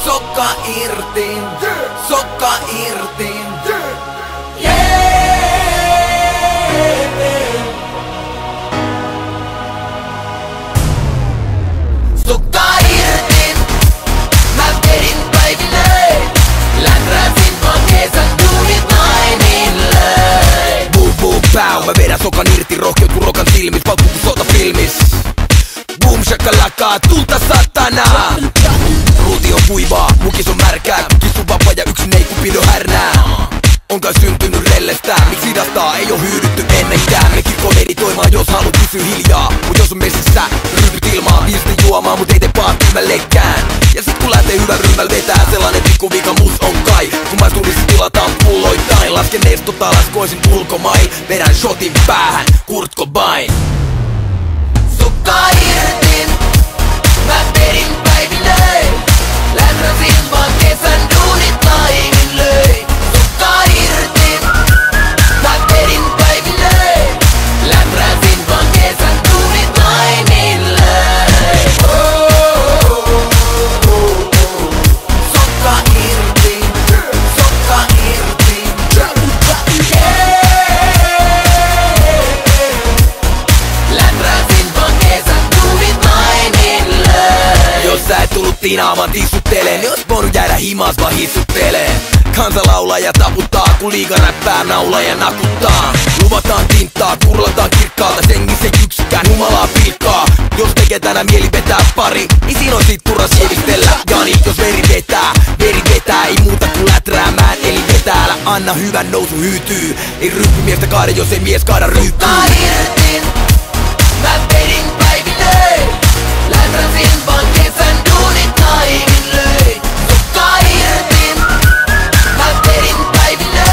Sokka irti, sokka irti. Sokka irti, mä vedin päiville. Läträsin vaan kesän duunit nainille. Boom boom pow, mä vedän sokan irti. Rohkeut kun rokan silmis, paukku kun sotafilmis. Boom shakalaka, tulta satana. Ruuti on kuivaa, mukis on märkää. Kissu vapaa ja yksin ei kun pido härnää. On kai syntynyt rellestään, miksi hidastaa, ei oo hyydytty ennenkään. Me kirkko meditoimaan, jos haluat pysyä hiljaa. Mut jos on messissä, ryhdyt ilmaan. Viisti juomaan, mut ei tee paat tymällekään. Ja sit kun lähtee hyvän ryhmällä vetää, sellainen pikku vika mus on kai. Kun maisturissa tilataan pulloittain, lasken nestot alas, koisin ulkomail. Vedän shotin päähän, Kurt Cobain. Sokka irti, mä vedin päiville. Läträsin vaan kesän duunit nainille. Sokka irti, mä vedin päiville. Läträsin vaan kesän duunit nainille. Sokka irti, sokka irti. Läträsin vaan kesän duunit nainille. Jos sä et tullut tinaamaan tissutteleen, niin ois voinut jäädä himas vaan hissuttelee. Kansa laulaa ja taputtaa, kun liiga räppää naulaa ja nakuttaa. Luvataan tinttaa, kurlataan kirkkaalta, sengissä yksikään humalaa pilkkaa. Jos tekee tänään mieli vetää pari, niin siinä on sit turha sievistellä. Jani, jos veri vetää, ei muuta kuin läträämään. Eli vetää, älä anna hyvän nousu hyytyy. Ei ryppymiestä kaada, jos ei mies kaada ryypyy. Sokka irti, mä vedin päiville. Läträsin vaan kesän duunit nainille. Sokka irti, mä vedin päiville.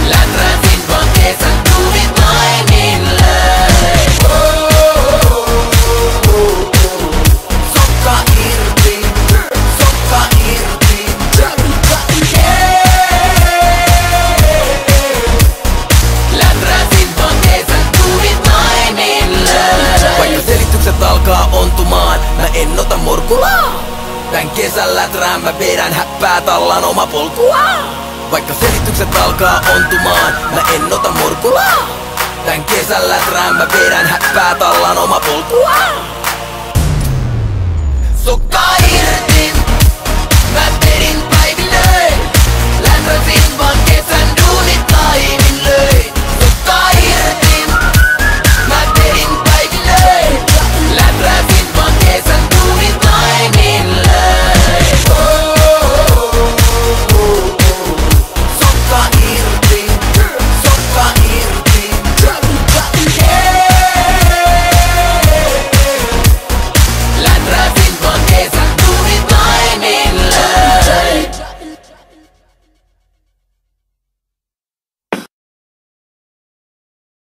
Läträsin vaan kesän duunit nainille. Sokka irti, sokka irti. Läträsin vaan kesän duunit nainille. Vaikka selitykset alkaa ontumaan, mä en ota morkulaa. Tän kesän läträän mä vedän häppää tallaan oma polkua. Vaikka selitykset alkaa ontumaan, mä en ota morkulaa. Tän kesän läträän mä vedän häppää tallaan oma polkua. Sokka